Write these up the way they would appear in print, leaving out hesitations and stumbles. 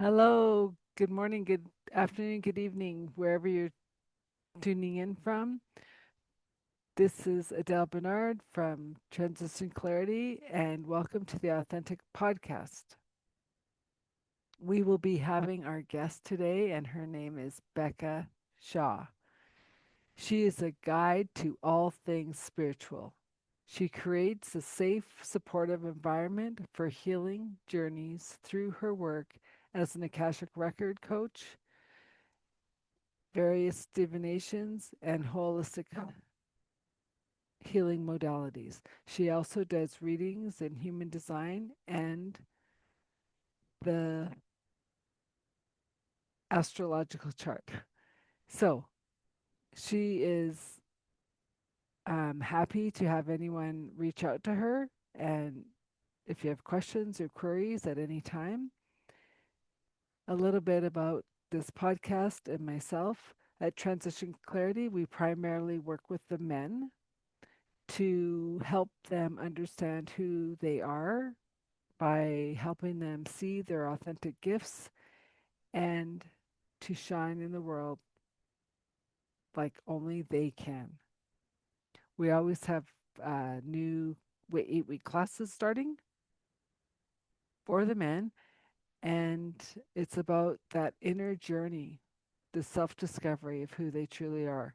Hello, good morning, good afternoon, good evening, wherever you're tuning in from. This is Adele Bernard from Transition Clarity, and welcome to the Authentic Podcast. We will be having our guest today, and her name is Becca Shaw. She is a guide to all things spiritual. She creates a safe, supportive environment for healing journeys through her work as an Akashic Record coach, various divinations, and holistic healing modalities. She also does readings in human design and the astrological chart. So she is happy to have anyone reach out to her. And if you have questions or queries at any time, a little bit about this podcast and myself. At Transition Clarity, we primarily work with the men to help them understand who they are by helping them see their authentic gifts and to shine in the world like only they can. We always have new 8-week classes starting for the men, and it's about that inner journey, the self discovery of who they truly are.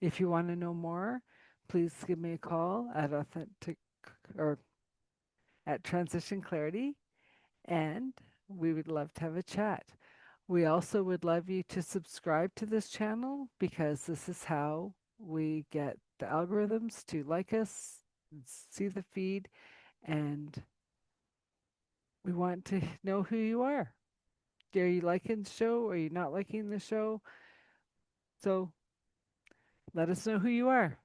If you want to know more, please give me a call at authentic or at Transition Clarity, and we would love to have a chat. We also would love you to subscribe to this channel because this is how we get the algorithms to like us, see the feed, and we want to know who you are. Are you liking the show? Are you not liking the show? So let us know who you are.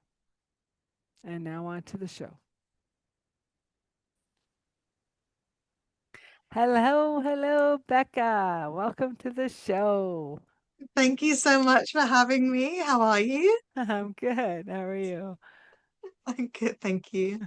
And now on to the show. Hello, hello, Becca. Welcome to the show. Thank you so much for having me. How are you? I'm good. How are you? I'm good, thank you.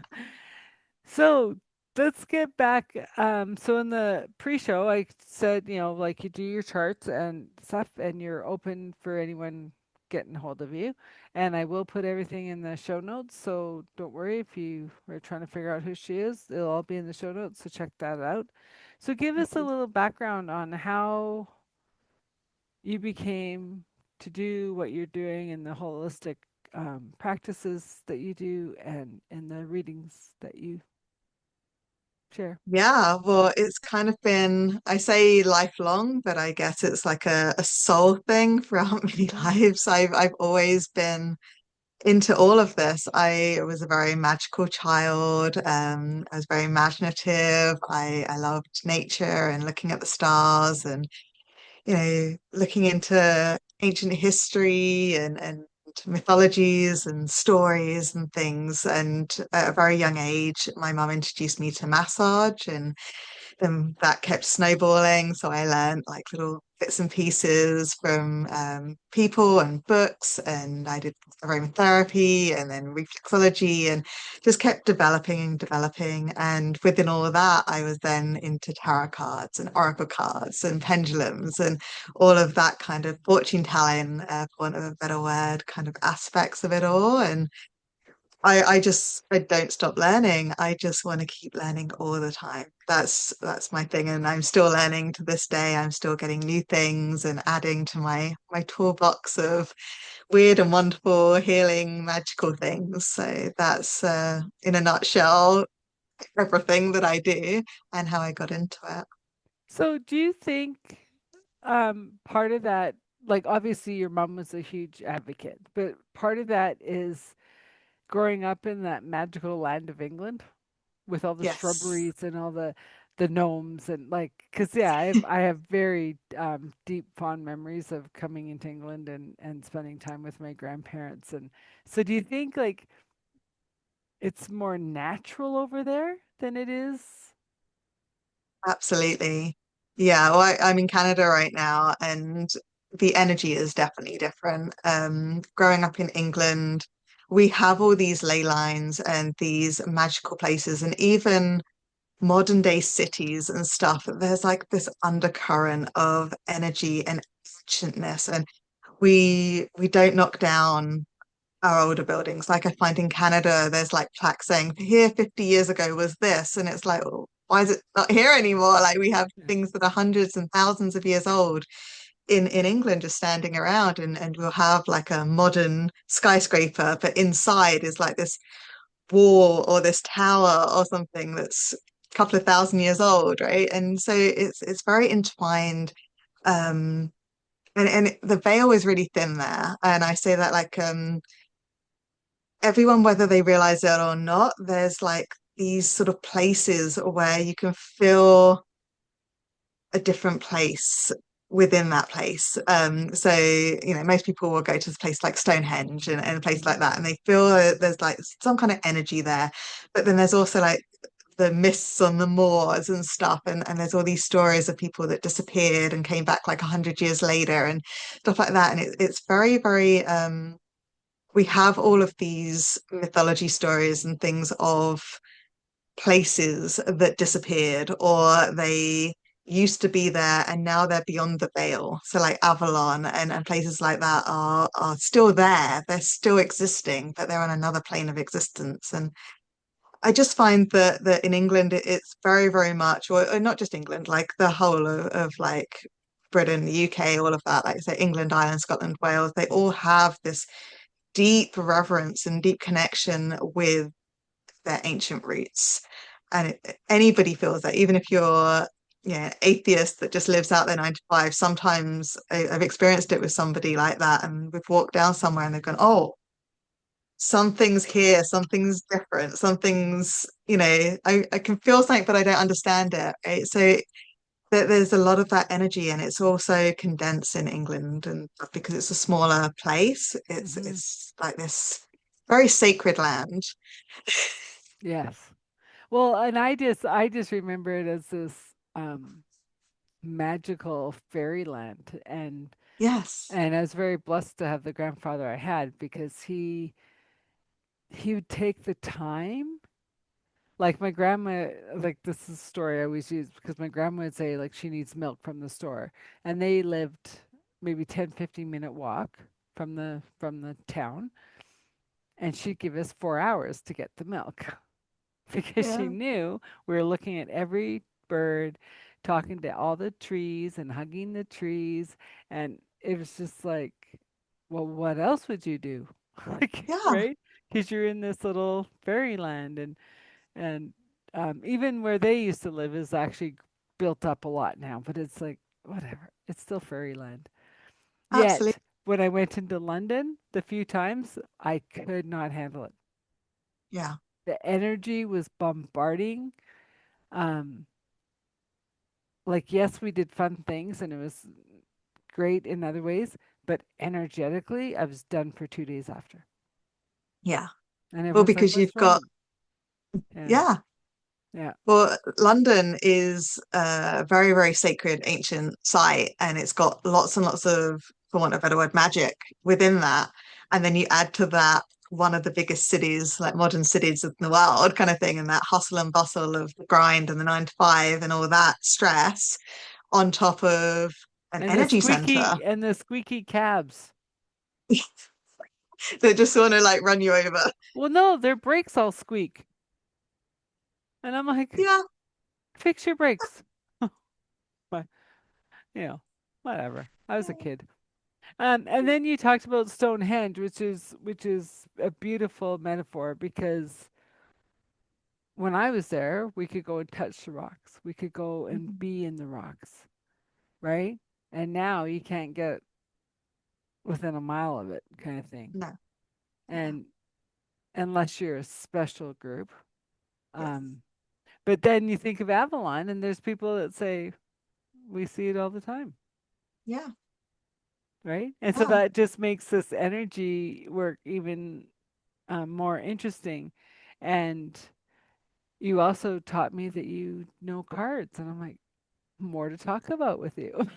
So let's get back. So in the pre-show, I said, like you do your charts and stuff, and you're open for anyone getting hold of you. And I will put everything in the show notes. So don't worry if you are trying to figure out who she is. It'll all be in the show notes. So check that out. So give us a little background on how you became to do what you're doing and the holistic practices that you do and the readings that you share. Yeah, well, it's kind of been, I say lifelong, but I guess it's like a soul thing throughout many Mm-hmm. lives. I've always been into all of this. I was a very magical child. I was very imaginative. I loved nature and looking at the stars and looking into ancient history and mythologies and stories and things. And at a very young age, my mum introduced me to massage, and then that kept snowballing. So I learned like little bits and pieces from people and books, and I did aromatherapy and then reflexology, and just kept developing and developing. And within all of that, I was then into tarot cards and oracle cards and pendulums and all of that kind of fortune telling, for want of a better word, kind of aspects of it all. And I don't stop learning. I just want to keep learning all the time. That's my thing, and I'm still learning to this day. I'm still getting new things and adding to my toolbox of weird and wonderful, healing, magical things. So that's in a nutshell everything that I do and how I got into it. So, do you think part of that, like obviously your mom was a huge advocate, but part of that is growing up in that magical land of England with all the Yes. shrubberies and all the gnomes and like, because yeah, I have very deep fond memories of coming into England and spending time with my grandparents. And so, do you think like it's more natural over there than it is? Absolutely. Yeah, well, I'm in Canada right now, and the energy is definitely different. Growing up in England, we have all these ley lines and these magical places, and even modern day cities and stuff, there's like this undercurrent of energy and ancientness, and we don't knock down our older buildings. Like I find in Canada, there's like plaques saying here 50 years ago was this, and it's like, well, why is it not here anymore? Like we have Yeah. things that are hundreds and thousands of years old in England just standing around, and we'll have like a modern skyscraper, but inside is like this wall or this tower or something that's a couple of thousand years old, right? And so it's very entwined. Um, and the veil is really thin there. And I say that like everyone, whether they realize it or not, there's like these sort of places where you can feel a different place within that place. So, most people will go to a place like Stonehenge and a place like that, and they feel that there's like some kind of energy there. But then there's also like the mists on the moors and stuff, and there's all these stories of people that disappeared and came back like 100 years later and stuff like that. And it's very, very we have all of these mythology stories and things of places that disappeared or they used to be there and now they're beyond the veil. So like Avalon and places like that are still there. They're still existing, but they're on another plane of existence. And I just find that in England it's very, very much, or not just England, like the whole of like Britain, the UK, all of that, like I say, England, Ireland, Scotland, Wales, they all have this deep reverence and deep connection with their ancient roots. And anybody feels that, even if you're atheist that just lives out their 9 to 5, sometimes I've experienced it with somebody like that, and we've walked down somewhere and they've gone, oh, something's here, something's different, something's, I can feel something, but I don't understand it. Right? So there's a lot of that energy, and it's also condensed in England, and because it's a smaller place, it's Hmm. it's like this very sacred land. Yes. Well, and I just remember it as this magical fairyland, Yes. and I was very blessed to have the grandfather I had because he would take the time. Like my grandma, like this is a story I always use because my grandma would say like she needs milk from the store, and they lived maybe 10-15 minute walk from the town, and she'd give us 4 hours to get the milk. Because she Yeah. knew we were looking at every bird, talking to all the trees and hugging the trees. And it was just like, well, what else would you do? Like, Yeah. right? Because you're in this little fairyland, and even where they used to live is actually built up a lot now, but it's like, whatever. It's still fairyland. Yet, Absolutely. when I went into London the few times, I could not handle it. Yeah. The energy was bombarding. Um, like, yes, we did fun things and it was great in other ways, but energetically, I was done for 2 days after. Yeah. And Well, everyone's like, because what's you've got, wrong? Yeah, yeah. yeah. Well, London is a very, very sacred ancient site, and it's got lots and lots of, for want of a better word, magic within that. And then you add to that one of the biggest cities, like modern cities in the world, kind of thing, and that hustle and bustle of the grind and the 9 to 5 and all that stress on top of an And the energy center squeaky cabs. that just want to like run you over. Well, no, their brakes all squeak. And I'm like, Yeah. fix your brakes. But, you know, whatever. I was a kid. And then you talked about Stonehenge, which is a beautiful metaphor because when I was there, we could go and touch the rocks. We could go and Mhm. be in the rocks, right? And now you can't get within a mile of it, kind of thing. No. Yeah. And unless you're a special group. Yes. Um, but then you think of Avalon, and there's people that say, we see it all the time, Yeah. right? And so Yeah. that just makes this energy work even more interesting. And you also taught me that you know cards, and I'm like, more to talk about with you.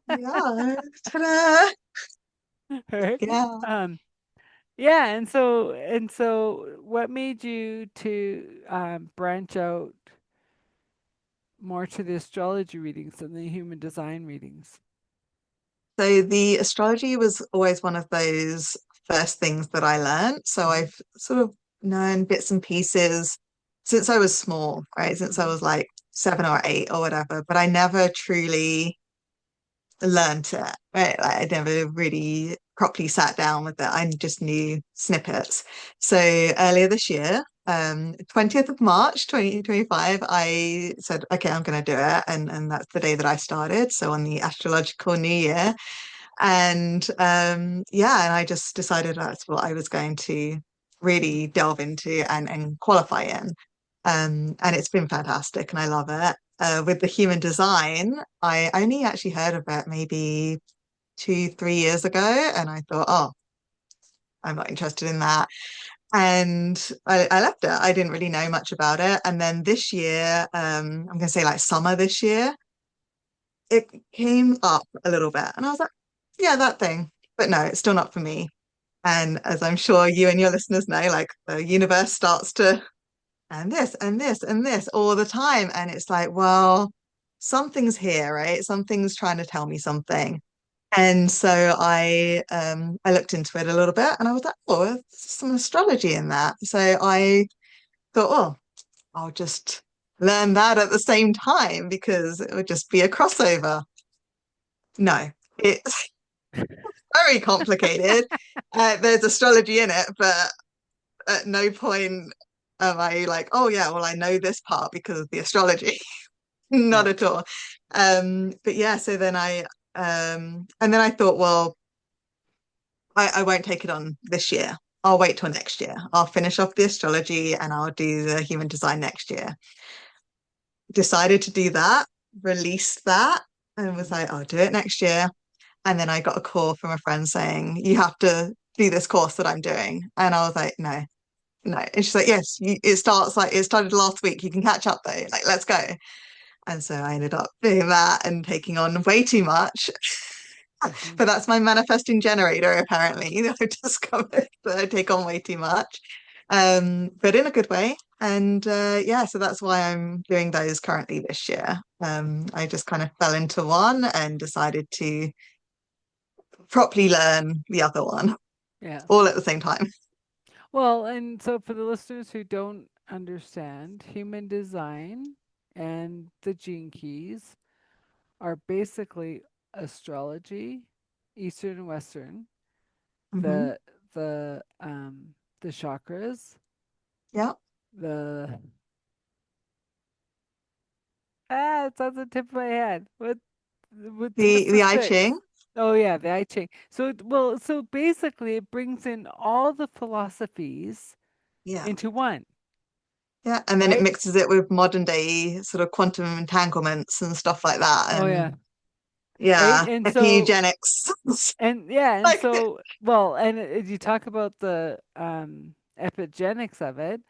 Yeah. Ta-da. Right? Yeah. Um, yeah, and so what made you to branch out more to the astrology readings than the human design readings? So the astrology was always one of those first things that I learned. So Hmm. I've sort of known bits and pieces since I was small, right? Since I Hmm. was like 7 or 8 or whatever, but I never truly learned it, right? Like I never really properly sat down with it. I just knew snippets. So earlier this year, 20th of March 2025, I said, okay, I'm going to do it. And that's the day that I started. So on the astrological new year. And yeah, and I just decided that's what I was going to Hmm. really delve into and qualify in. And it's been fantastic and I love it. With the human design, I only actually heard of it maybe 2, 3 years ago, and I thought, oh, I'm not interested in that. And I left it. I didn't really know much about it. And then this year, I'm gonna say like summer this year, it came up a little bit. And I was like, yeah, that thing. But no, it's still not for me. And as I'm sure you and your listeners know, like the universe starts to and this and this and this all the time. And it's like, well, something's here, right? Something's trying to tell me something. And so I looked into it a little bit and I was like, oh, there's some astrology in that. So I thought, oh, I'll just learn that at the same time because it would just be a crossover. No, it's very complicated. There's astrology in it, but at no point am I like, oh yeah, well I know this part because of the astrology. Not Yeah. at all. But yeah, so then and then I thought, well, I won't take it on this year. I'll wait till next year. I'll finish off the astrology and I'll do the human design next year. Decided to do that, released that, and was Hmm. like, I'll do it next year. And then I got a call from a friend saying, you have to do this course that I'm doing. And I was like, no, no. And she's like, yes, it started last week. You can catch up though. Like, let's go. And so I ended up doing that and taking on way too much. Hmm. But that's my manifesting generator, apparently. I've discovered that I take on way too much, but in a good way. And yeah, so that's why I'm doing those currently this year. I just kind of fell into one and decided to properly learn the other one Yeah. all at the same time. Well, and so for the listeners who don't understand, human design and the gene keys are basically astrology, Eastern and Western, Hmm. the the chakras, Yeah. the it's on the tip of my head. What's the The I Ching. six? Oh yeah, the I Ching. So well, so basically it brings in all the philosophies Yeah. into one, Yeah. And then it right? mixes it with modern day sort of quantum entanglements and stuff like that. Oh yeah. And Right? yeah, And so eugenics. and yeah, and Like, so well, and you talk about the epigenetics of it.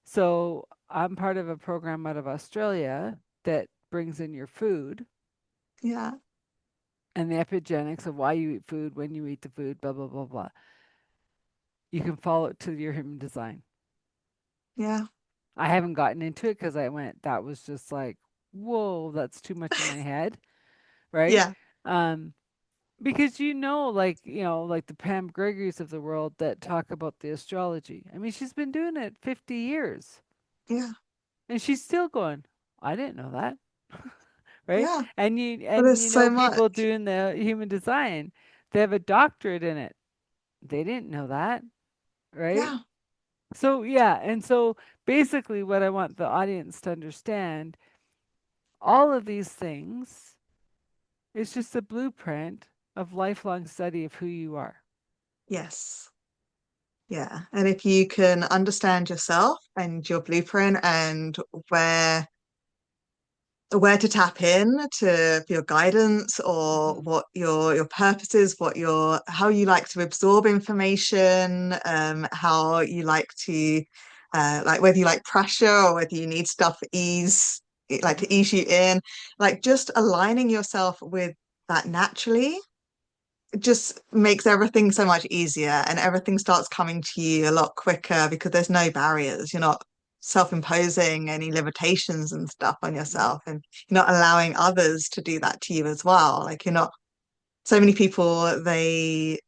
So I'm part of a program out of Australia that brings in your food yeah, and the epigenetics of why you eat food, when you eat the food, blah blah blah blah. You can follow it to your human design. yeah, I haven't gotten into it because I went, that was just like, whoa, that's too much in my head, right? yeah, Um, because like the Pam Gregory's of the world that talk about the astrology. I mean, she's been doing it 50 years yeah, and she's still going, I didn't know that, right? yeah. And you But and there's you so know much. people doing the human design, they have a doctorate in it. They didn't know that, right? Yeah, So yeah, and so basically what I want the audience to understand, all of these things is just a blueprint of lifelong study of who you are. yes, yeah. And if you can understand yourself and your blueprint and where where to tap in to for your guidance or Hmm. what your purpose is, what your how you like to absorb information, how you like to like whether you like pressure or whether you need stuff like Hmm. to ease you in, like just aligning yourself with that naturally just makes everything so much easier and everything starts coming to you a lot quicker because there's no barriers. You're not self-imposing any limitations and stuff on Yep. yourself, and you're not allowing others to do that to you as well. Like you're not, so many people, they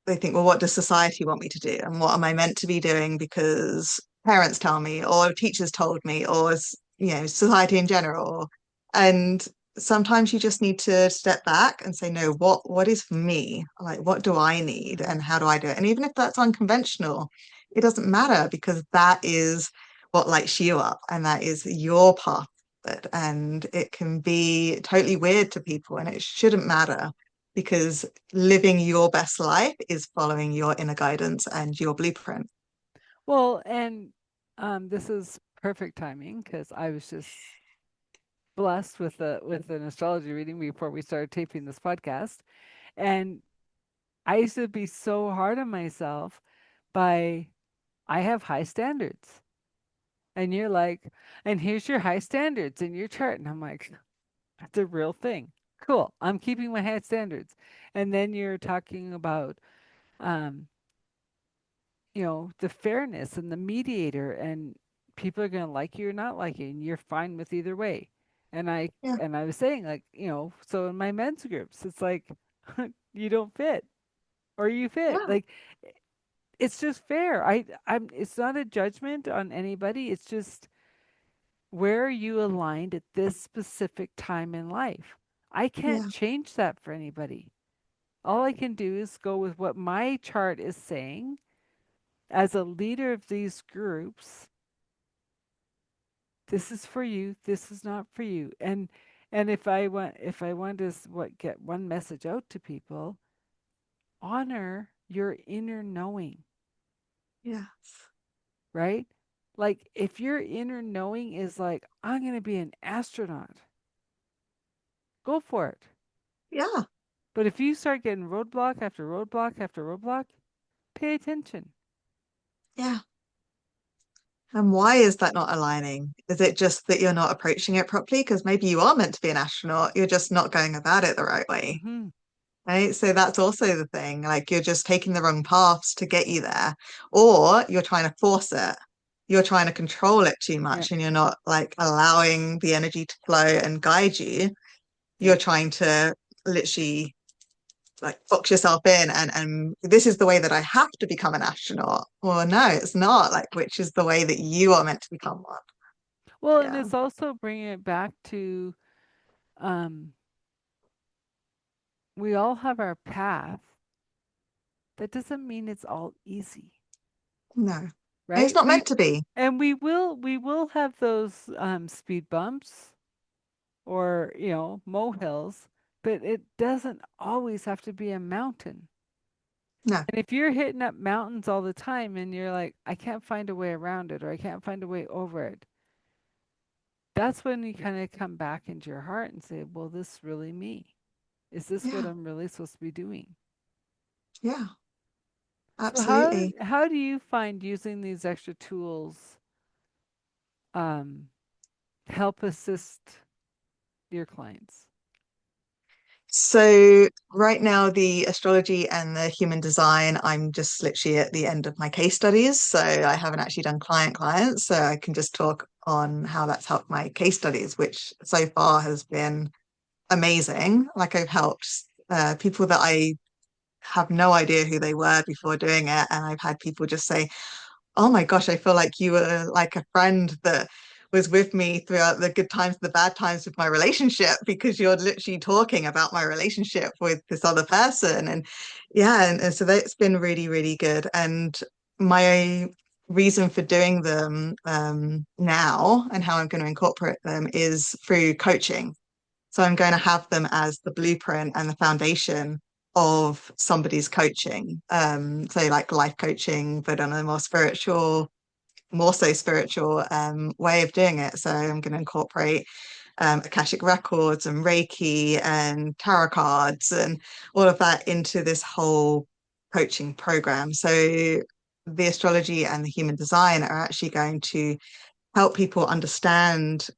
think, well, what does society want me to do? And what am I meant to be doing because parents tell me, or teachers told me, or, society in general. And sometimes you just need to step back and say, no, what is for me? Like, what do I need Hmm. and how do I do it? And even if that's unconventional, it doesn't matter because that is what lights you up and that is your path. And it can be totally weird to people and it shouldn't matter because living your best life is following your inner guidance and your blueprint. Well, and this is perfect timing because I was just blessed with an astrology reading before we started taping this podcast, and I used to be so hard on myself by I have high standards, and you're like, and here's your high standards in your chart, and I'm like, that's a real thing. Cool, I'm keeping my high standards, and then you're talking about um, the fairness and the mediator, and people are going to like you or not like you, and you're fine with either way. And I Yeah, and I was saying, like, so in my men's groups, it's like you don't fit or you fit. yeah, Like it's just fair. I'm it's not a judgment on anybody. It's just where are you aligned at this specific time in life? I can't yeah, change that for anybody. All I can do is go with what my chart is saying as a leader of these groups. This is for you, this is not for you. And if I want to what get one message out to people, honor your inner knowing, yes, right? Like if your inner knowing is like, I'm going to be an astronaut, go for it. yeah, But if you start getting roadblock after roadblock after roadblock, pay attention. yeah. And why is that not aligning? Is it just that you're not approaching it properly? Because maybe you are meant to be an astronaut, you're just not going about it the right way. Mhm. Right. So that's also the thing. Like you're just taking the wrong paths to get you there, or you're trying to force it. You're trying to control it too Yeah. much and you're not like allowing the energy to flow and guide you. You're Yeah. trying to literally like box yourself in and this is the way that I have to become an astronaut. Well, no, it's not like which is the way that you are meant to become one. Well, and Yeah. it's also bringing it back to um we all have our path. That doesn't mean it's all easy, No. And it's right? not We meant to be. and we will have those speed bumps or molehills, but it doesn't always have to be a mountain. No. And if you're hitting up mountains all the time and you're like, I can't find a way around it or I can't find a way over it, that's when you kind of come back into your heart and say, well, this is really me. Is this what Yeah. I'm really supposed to be doing? Yeah. So how Absolutely. how do you find using these extra tools um, help assist your clients? So right now, the astrology and the human design, I'm just literally at the end of my case studies. So I haven't actually done clients. So I can just talk on how that's helped my case studies, which so far has been amazing. Like I've helped people that I have no idea who they were before doing it. And I've had people just say, oh my gosh, I feel like you were like a friend that was with me throughout the good times, the bad times with my relationship, because you're literally talking about my relationship with this other person. And yeah, and so that's been really, really good. And my reason for doing them now and how I'm going to incorporate them is through coaching. So I'm going to have them as the blueprint and the foundation of somebody's coaching. So like life coaching, but on a more so spiritual way of doing it. So I'm going to incorporate Akashic records and Reiki and tarot cards and all of that into this whole coaching program. So the astrology and the human design are actually going to help people understand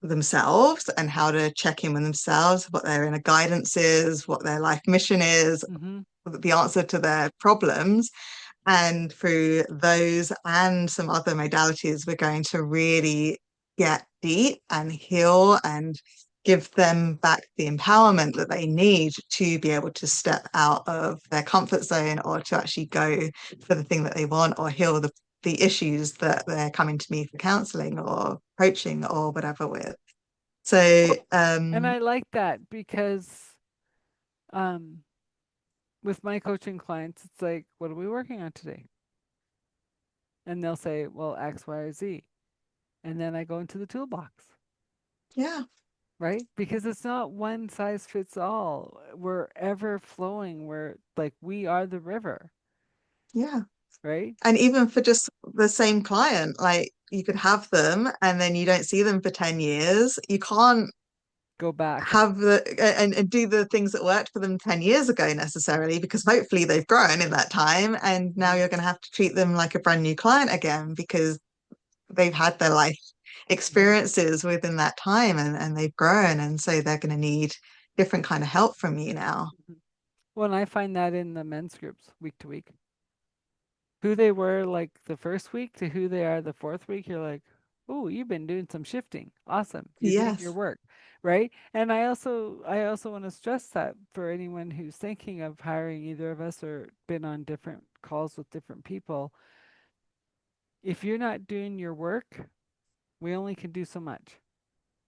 themselves and how to check in with themselves, what their inner guidance is, what their life mission is, Mm-hmm. the answer to their problems, And through those and some other modalities, we're going to really get deep and heal and give them back the empowerment that they need to be able to step out of their comfort zone or to actually go for the thing that they want or heal the issues that they're coming to me for counseling or coaching or whatever with. So, Well, and I like that because um, with my coaching clients, it's like, what are we working on today? And they'll say, well, X, Y, or Z. And then I go into the toolbox, yeah, right? Because it's not one size fits all. We're ever flowing. We're like, we are the river, yeah. right? And even for just the same client, like you could have them and then you don't see them for 10 years. You can't Go back. have and do the things that worked for them 10 years ago necessarily, because hopefully they've grown in that time. And now Hmm. you're going to have to treat them like a brand new client again because they've had their life Hmm. experiences within that time and they've grown. And so they're going to need different kind of help from you now. Hmm. Well, and I find that in the men's groups week to week. Who they were like the first week to who they are the fourth week, you're like, oh, you've been doing some shifting. Awesome. You're doing your Yes. work, right? And I also want to stress that for anyone who's thinking of hiring either of us or been on different calls with different people, if you're not doing your work, we only can do so much,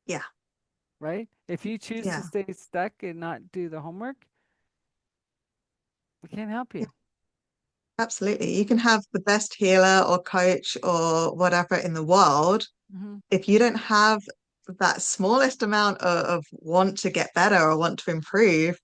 Yeah. right? If you choose to Yeah. stay stuck and not do the homework, we can't help Yeah. you. Absolutely. You can have the best healer or coach or whatever in the world. Hmm. If you don't have that smallest amount of want to get better or want to improve,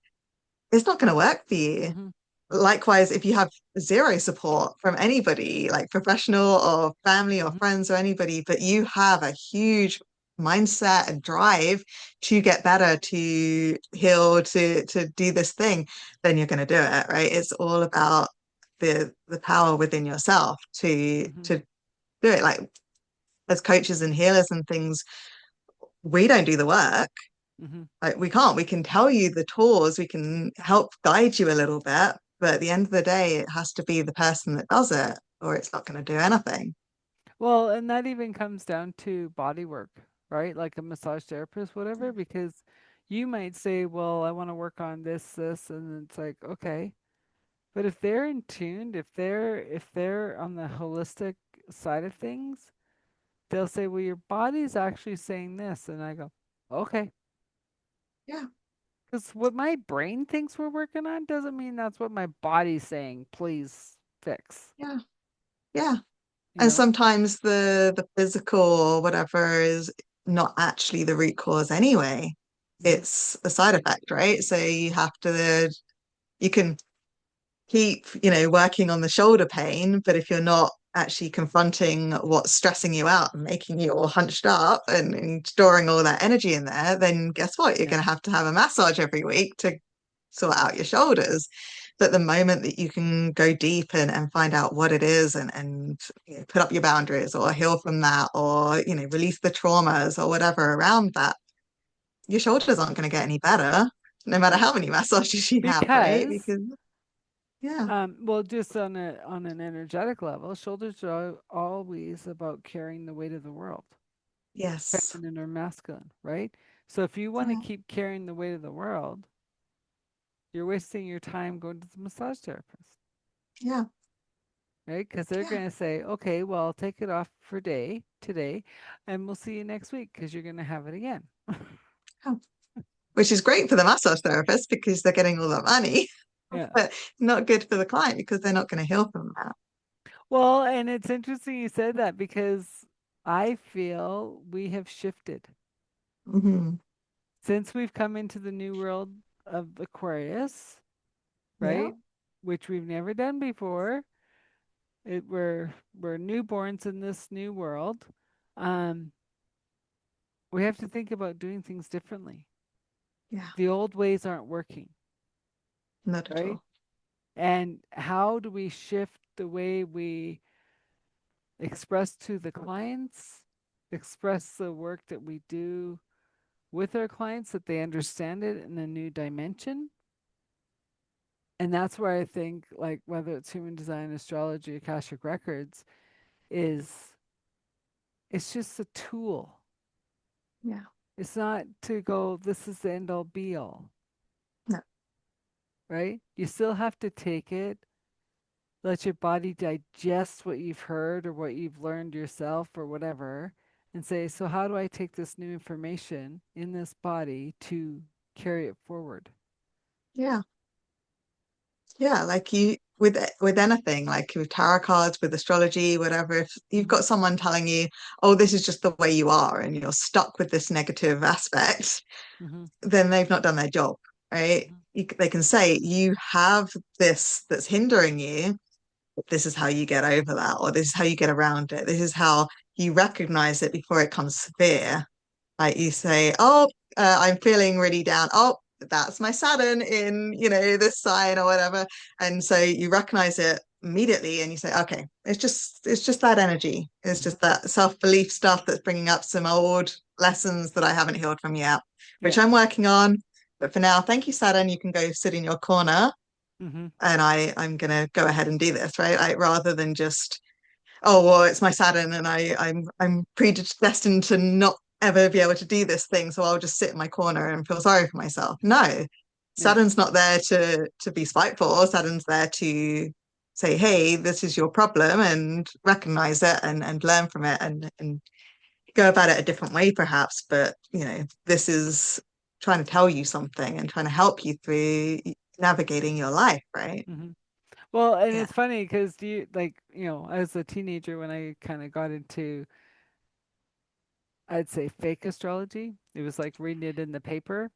it's not going to work for you. Hmm. Likewise, if you have zero support from anybody, like professional or family or Hmm. friends or anybody, but you have a huge mindset and drive to get better, to heal, to do this thing, then you're going to do it, right? It's all about the power within yourself Hmm. to do it. Like as coaches and healers and things, we don't do the work. Hmm. Like we can't. We can tell you the tools, we can help guide you a little bit, but at the end of the day, it has to be the person that does it, or it's not going to do anything. Well, and that even comes down to body work, right? Like a massage therapist, whatever, because you might say, well, I want to work on this, and it's like, okay. But if they're in tuned, if they're on the holistic side of things, they'll say, well, your body's actually saying this. And I go, okay. Yeah, Because what my brain thinks we're working on doesn't mean that's what my body's saying, please fix, yeah, yeah. you And know? sometimes the physical or whatever is not actually the root cause anyway. Hmm. It's a side effect, right? So you have to you can keep, working on the shoulder pain, but if you're not actually confronting what's stressing you out and making you all hunched up and storing all that energy in there, then guess what? You're Yeah. going to have a massage every week to sort out your shoulders. But the moment that you can go deep and find out what it is and put up your boundaries or heal from that or, release the traumas or whatever around that, your shoulders aren't going to get any better, no matter No. how many massages you have, right? Because Because, yeah. well, just on an energetic level, shoulders are always about carrying the weight of the world, Yes. feminine or masculine, right? So if you want to Yeah. keep carrying the weight of the world, you're wasting your time going to the massage therapist, Yeah. right? Because they're Yeah. going to say, okay, well, I'll take it off for day today, and we'll see you next week because you're going to have it again. Oh. Which is great for the massage therapist because they're getting all that money, Yeah. but not good for the client because they're not going to heal from that. Well, and it's interesting you said that because I feel we have shifted Hmm. since we've come into the new world of Aquarius, Yeah. right? Which we've never done before. We're newborns in this new world. Um, we have to think about doing things differently. Yeah. The old ways aren't working, Not at right? all. And how do we shift the way we express to the clients, express the work that we do with our clients, that they understand it in a new dimension? And that's where I think, like, whether it's human design, astrology, Akashic records, is it's just a tool. Yeah. It's not to go, this is the end all be all, No. right? You still have to take it, let your body digest what you've heard or what you've learned yourself or whatever, and say, so how do I take this new information in this body to carry it forward? Yeah. Yeah, like you with anything, like with tarot cards, with astrology, whatever, if you've Mm-hmm. got someone telling you, oh, this is just the way you are, and you're stuck with this negative aspect, Mm-hmm. then they've not done their job, right? Mm-hmm. They can say, you have this that's hindering you. This is how you get over that, or this is how you get around it. This is how you recognize it before it comes severe. Like you say, oh, I'm feeling really down. Oh, that's my Saturn in, this sign or whatever. And so you recognize it immediately and you say, okay, it's just that energy. It's Mm-hmm. just that self-belief stuff that's bringing up some old lessons that I haven't healed from yet, which Yeah. I'm working on. But for now, thank you, Saturn. You can go sit in your corner Mm-hmm. and I'm gonna go ahead and do this, right? Like rather than just, oh well, it's my Saturn and I'm predestined to not ever be able to do this thing, so I'll just sit in my corner and feel sorry for myself. No, Yeah. Saturn's not there to be spiteful. Saturn's there to say, hey, this is your problem and recognize it and learn from it and go about it a different way perhaps. But this is trying to tell you something and trying to help you through navigating your life, right? Mm-hmm. Well, and Yeah. it's funny because do you like, as a teenager when I kind of got into, I'd say fake astrology, it was like reading it in the paper.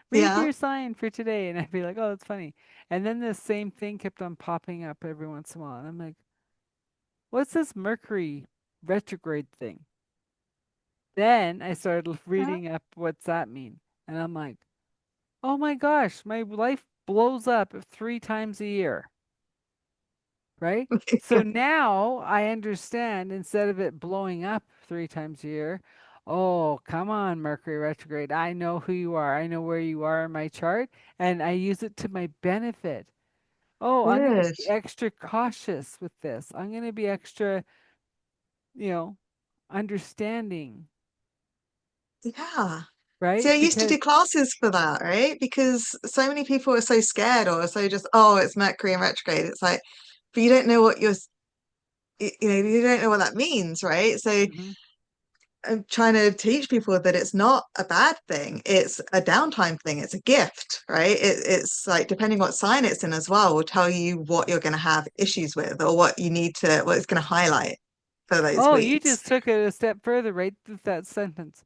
Read Yeah. your sign for today. And I'd be like, oh, it's funny. And then the same thing kept on popping up every once in a while. And I'm like, what's this Mercury retrograde thing? Then I started reading up what's that mean. And I'm like, oh my gosh, my life blows up 3 times a year. Right? So now I understand instead of it blowing up 3 times a year, oh, come on, Mercury retrograde. I know who you are. I know where you are in my chart, and I use it to my benefit. Oh, I'm going to Good. be extra cautious with this. I'm going to be extra, you know, understanding, Yeah. See, right? I used to Because, do classes for that, right? Because so many people are so scared or so just, oh, it's Mercury in retrograde. It's like, but you don't know what you don't know what that means, right? So mhm. I'm trying to teach people that it's not a bad thing. It's a downtime thing. It's a gift, right? It's like depending what sign it's in as well, will tell you what you're going to have issues with or what it's going to highlight for those Oh, you weeks, just took it a step further right with that sentence.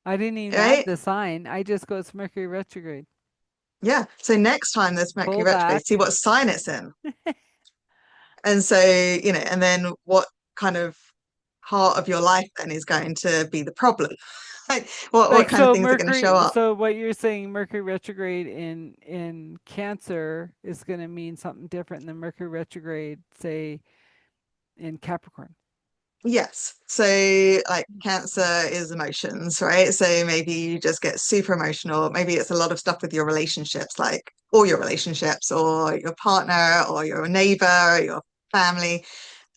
I didn't even add right? the sign. I just go, it's Mercury retrograde. Yeah. So next time there's Mercury Pull retrograde, see back. what sign it's in. And so, and then what kind of part of your life then is going to be the problem? Like what Like kind of so things are going to show Mercury up? so what you're saying Mercury retrograde in Cancer is going to mean something different than Mercury retrograde say in Capricorn. Yes. So like Cancer is emotions, right? So maybe you just get super emotional. Maybe it's a lot of stuff with your relationships, like all your relationships or your partner or your neighbor or your family.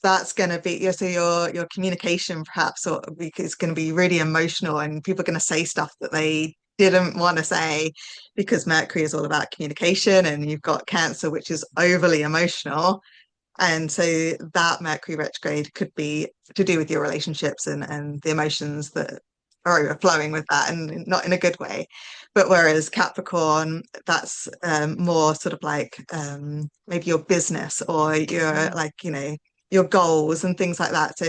That's going to be so your communication perhaps or is going to be really emotional and people are going to say stuff that they didn't want to say because Mercury is all about communication and you've got Cancer which is overly emotional and so that Mercury retrograde could be to do with your relationships and the emotions that are overflowing with that and not in a good way. But whereas Capricorn, that's more sort of like maybe your business or your Mhm. like, your goals and things like that. So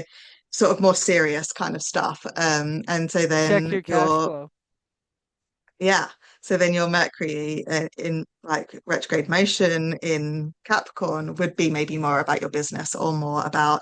sort of more serious kind of stuff. And so Check then your cash flow. yeah. So then your Mercury in like retrograde motion in Capricorn would be maybe more about your business or more about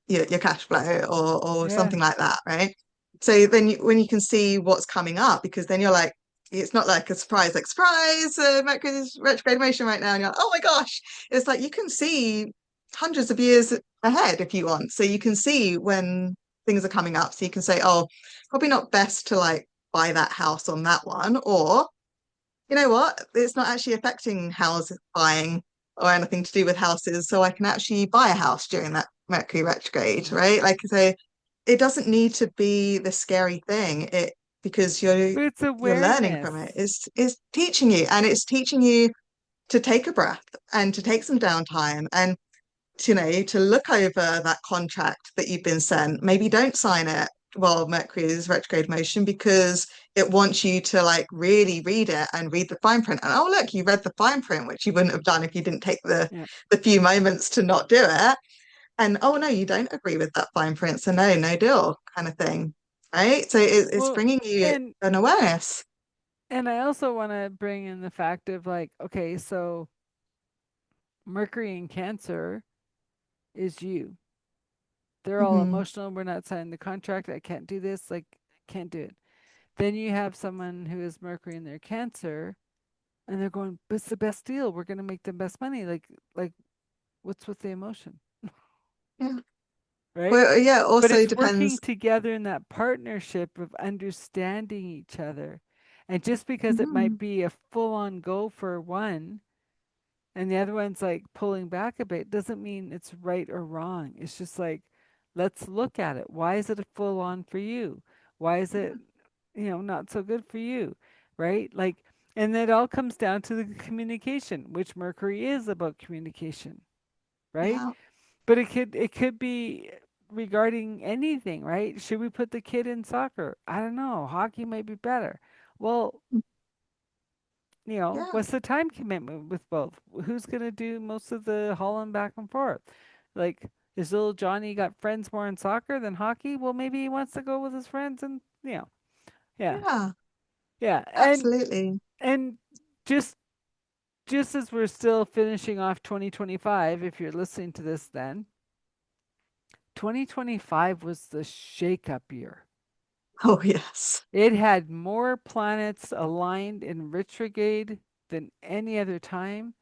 your cash flow or Yeah. something like that, right? So then when you can see what's coming up, because then you're like, it's not like a surprise, like surprise, Mercury's retrograde motion right now, and you're like, oh my gosh, it's like you can see hundreds of years ahead if you want. So you can see when things are coming up. So you can say, oh, probably not best to like buy that house on that one. Or, you know what? It's not actually affecting house buying or anything to do with houses, so I can actually buy a house during that Mercury retrograde, Yeah. right? Like, so it doesn't need to be the scary thing. It because But it's you're learning from it. awareness. It's teaching you, and it's teaching you to take a breath and to take some downtime and to look over that contract that you've been sent. Maybe don't sign it while Mercury is retrograde motion because it wants you to like really read it and read the fine print. And oh look, you read the fine print, which you wouldn't have done if you didn't take Yeah. the few moments to not do it. And oh no, you don't agree with that fine print, so no, no deal, kind of thing. Right? So it's Well, bringing you and an awareness. I also want to bring in the fact of like, okay, so Mercury in Cancer is you. They're all Hmm. emotional. We're not signing the contract. I can't do this. Like, can't do it. Then you have someone who is Mercury in their Cancer, and they're going, "But it's the best deal. We're gonna make the best money." Like, what's with the emotion, Yeah. right? Well, yeah, it But also it's working depends. together in that partnership of understanding each other. And just because it might Mhm. be a full on go for one and the other one's like pulling back a bit, doesn't mean it's right or wrong. It's just like, let's look at it. Why is it a full on for you? Why is it, not so good for you? Right? Like, and it all comes down to the communication, which Mercury is about communication, right? Yeah, But it could be regarding anything, right? Should we put the kid in soccer? I don't know. Hockey might be better. Well, yeah, what's the time commitment with both? Who's gonna do most of the hauling back and forth? Like, is little Johnny got friends more in soccer than hockey? Well, maybe he wants to go with his friends and yeah, yeah, yeah. absolutely. And just just as we're still finishing off 2025, if you're listening to this then, 2025 was the shake-up year. Oh, yes. It had more planets aligned in retrograde than any other time.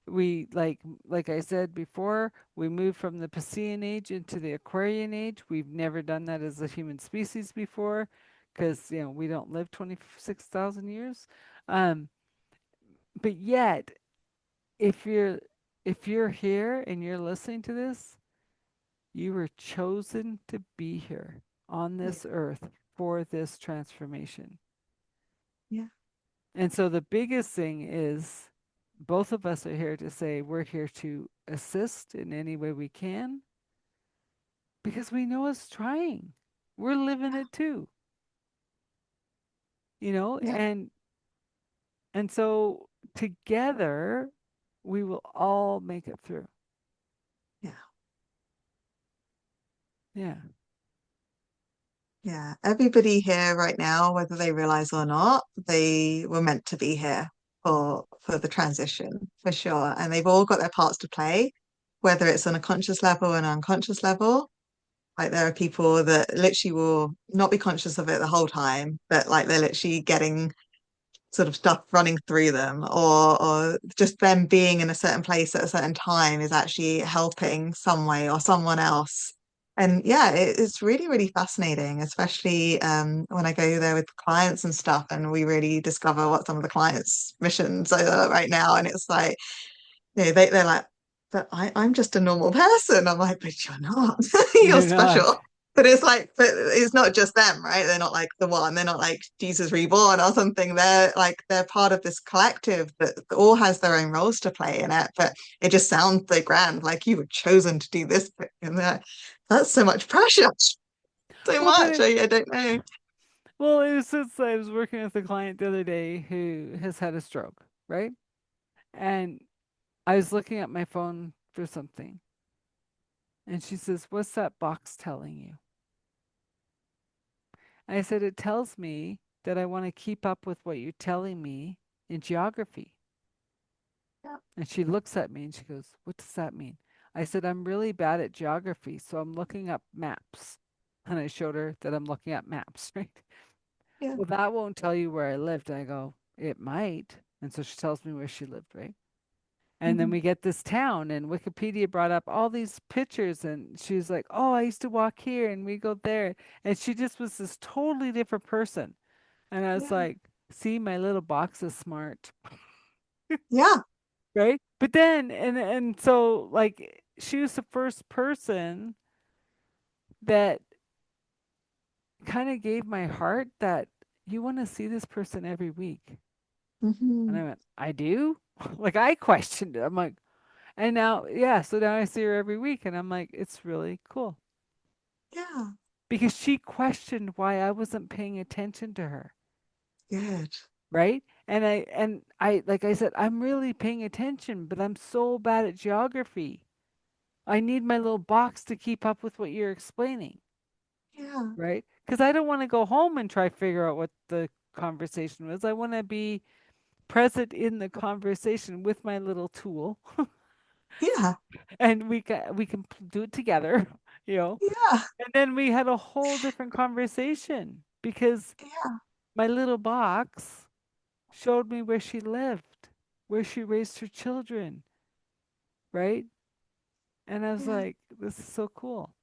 We like I said before, we moved from the Piscean age into the Aquarian age. We've never done that as a human species before because we don't live 26,000 years. Um, but yet, if you're if you're here and you're listening to this, you were chosen to be here on Yeah, this earth for this transformation. yeah, And so the biggest thing is both of us are here to say we're here to assist in any way we can because we know it's trying. We're living yeah, it too, you know, yeah, and so together we will all make it through. yeah, Yeah. yeah. Everybody here right now, whether they realize or not, they were meant to be here for the transition for sure. And they've all got their parts to play, whether it's on a conscious level and unconscious level. Like there are people that literally will not be conscious of it the whole time, but like they're literally getting sort of stuff running through them or just them being in a certain place at a certain time is actually helping some way or someone else. And yeah, it's really, really fascinating, especially when I go there with clients and stuff and we really discover what some of the clients' missions are right now. And it's like, they're like, but I'm just a normal person. I'm like, but you're not. You're You're not. special. But it's like, but it's not just them, right? They're not like the one. They're not like Jesus reborn or something. They're part of this collective that all has their own roles to play in it. But it just sounds so grand, like you were chosen to do this bit. And that's so much pressure, so Well, but much. I don't know. it was since I was working with a client the other day who has had a stroke, right? And I was looking at my phone for something, and she says, "What's that box telling you?" And I said, "It tells me that I want to keep up with what you're telling me in geography." Yeah, And she looks at me and she goes, "What does that mean?" I said, "I'm really bad at geography, so I'm looking up maps." And I showed her that I'm looking at maps, right? yeah, Well, that won't tell you where I lived. I go, "It might." And so she tells me where she lived, right? And then mhm, we get this town, and Wikipedia brought up all these pictures, and she was like, "Oh, I used to walk here, and we go there." And she just was this totally different person. And I was yeah, like, "See, my little box is smart." yeah. right? But then and so like she was the first person that kind of gave my heart that you want to see this person every week. And Hmm. I went, I do? Like I questioned it. I'm like, and now, yeah, so now I see her every week and I'm like, it's really cool. Yeah, Because she questioned why I wasn't paying attention to her, good. right? And I like I said, I'm really paying attention, but I'm so bad at geography. I need my little box to keep up with what you're explaining, Yeah, right? Because I don't want to go home and try to figure out what the conversation was. I want to be present in the conversation with my little tool, yeah, and we can do it together, you know. yeah, And then we had a whole different conversation because yeah, my little box showed me where she lived, where she raised her children, right? And I was yeah. like, this is so cool.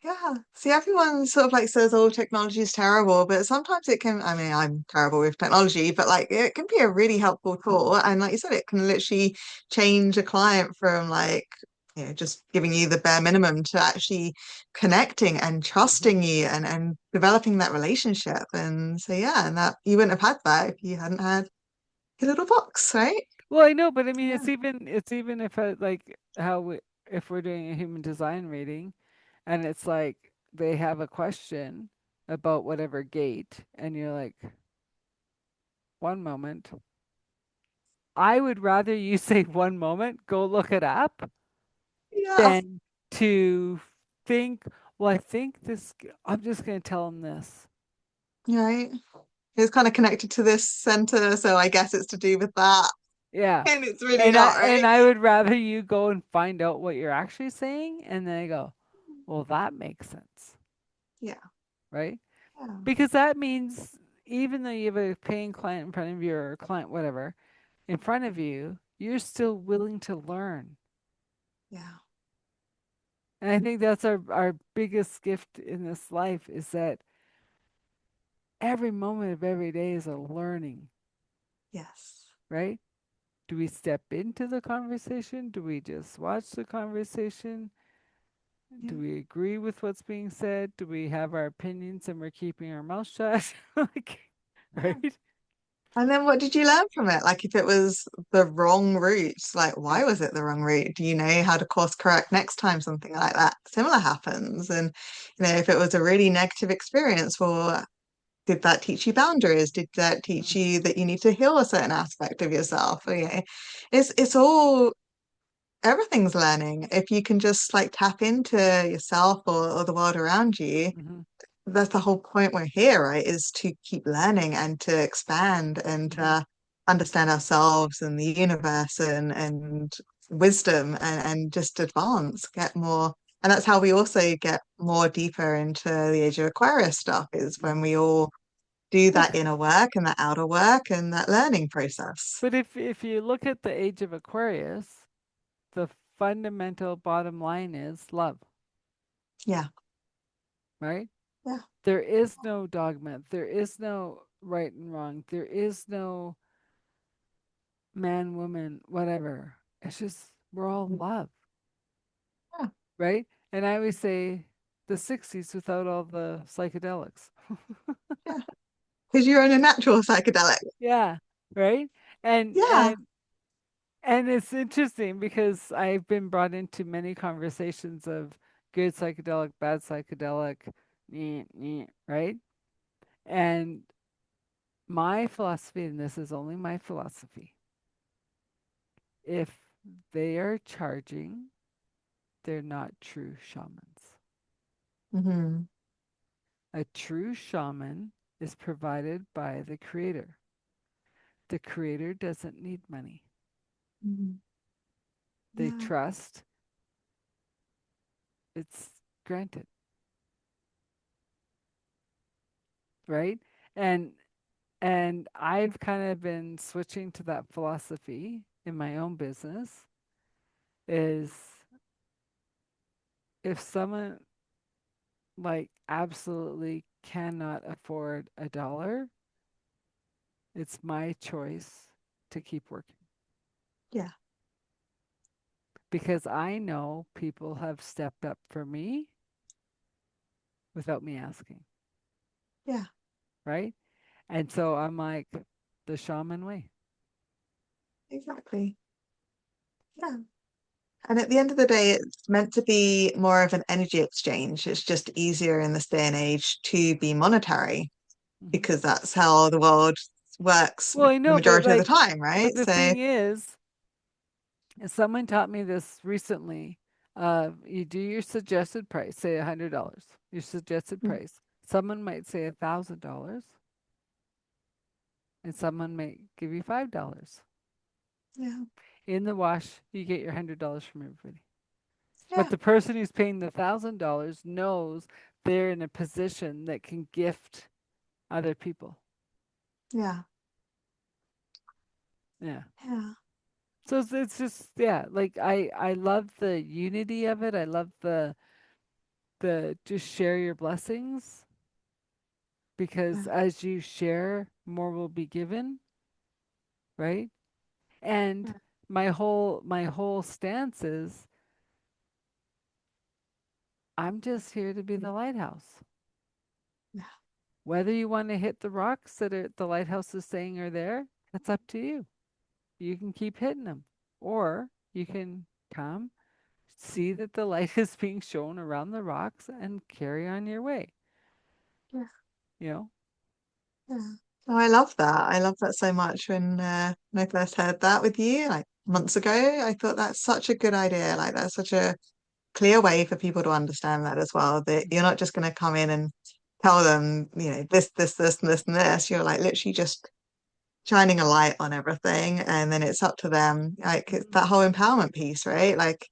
Yeah. See, everyone sort of like says, oh, technology is terrible, but sometimes it can, I mean, I'm terrible with technology, but like it can be a really helpful tool. And like you said, it can literally change a client from like, just giving you the bare minimum to actually connecting and Mhm. trusting you and developing that relationship. And so, yeah, and that you wouldn't have had that if you hadn't had your little box, right? Well, I know, but I mean, Yeah. it's even if I, like how if we're doing a human design reading, and it's like they have a question about whatever gate, and you're like, one moment. I would rather you say one moment, go look it up, Yeah. than to think, well, I think I'm just going to tell them this. Right. It's kind of connected to this center, so I guess it's to do with that. Yeah. And it's really And I not, and right? I would rather you go and find out what you're actually saying and then I go, well, that makes sense, Yeah. right? Yeah. Because that means even though you have a paying client in front of you or a client, whatever, in front of you, you're still willing to learn. Yeah. And I think that's our biggest gift in this life is that every moment of every day is a learning, Yes. right? Do we step into the conversation? Do we just watch the conversation? Yeah. Do we agree with what's being said? Do we have our opinions and we're keeping our mouth shut? Like, Yeah. right? And then what did you learn from it? Like if it was the wrong route, like Yeah. why was it the wrong route? Do you know how to course correct next time something like that similar happens? And if it was a really negative experience, well, did that teach you boundaries? Did that teach Mhm. you that you need to heal a certain aspect of yourself? It's all everything's learning. If you can just like tap into yourself or the world around you, Mhm. that's the whole point we're here, right? Is to keep learning and to expand and Mhm. to understand ourselves and the universe and wisdom and just advance, get more. And that's how we also get more deeper into the Age of Aquarius stuff, is when we all do Well, that inner work and that outer work and that learning process. but if you look at the age of Aquarius, the fundamental bottom line is love, Yeah, right? yeah, There is no dogma. There is no right and wrong. There is no man, woman, whatever. It's just we're all love, yeah, right? And I always say the 60s without all the psychedelics. yeah. Because you're in a natural psychedelic. Yeah, right? And Yeah, and and it's interesting because I've been brought into many conversations of good psychedelic, bad psychedelic, right? And my philosophy, and this is only my philosophy, if they are charging, they're not true shamans. hmm, A true shaman is provided by the creator. The creator doesn't need money. hmm, They yeah, trust it's granted, right? And and I've kind of been switching to that philosophy in my own business is if someone like absolutely cannot afford a dollar, it's my choice to keep working Yeah. because I know people have stepped up for me without me asking, Yeah. right? And so I'm like the shaman way. Exactly. Yeah. And at the end of the day, it's meant to be more of an energy exchange. It's just easier in this day and age to be monetary Hmm. because that's how the world works Well, I the know, but majority of the like, time, but right? the So, thing is, and someone taught me this recently. You do your suggested price, say $100, your suggested mm, price. Someone might say $1,000, and someone might give you $5. yeah, In the wash, you get your $100 from everybody. But yeah, the person who's paying the $1,000 knows they're in a position that can gift other people. yeah, Yeah. yeah, So it's just yeah, like I love the unity of it. I love the just share your blessings because yeah, as you share, more will be given, right? And yeah, my whole stance is I'm just here to be the lighthouse. yeah, Whether you want to hit the rocks that the lighthouse is saying are there, that's up to you. You can keep hitting them, or you can come, see that the light is being shown around the rocks, and carry on your way. yeah, You know. yeah. Oh, I love that. I love that so much when I first heard that with you, like months ago. I thought that's such a good idea. Like that's such a clear way for people to understand that as well, that you're Mhm. not just going to come in and tell them, this, and this, and this. You're like literally just shining a light on everything, and then it's up to them. Like it's Mhm. that whole empowerment piece, right? Like,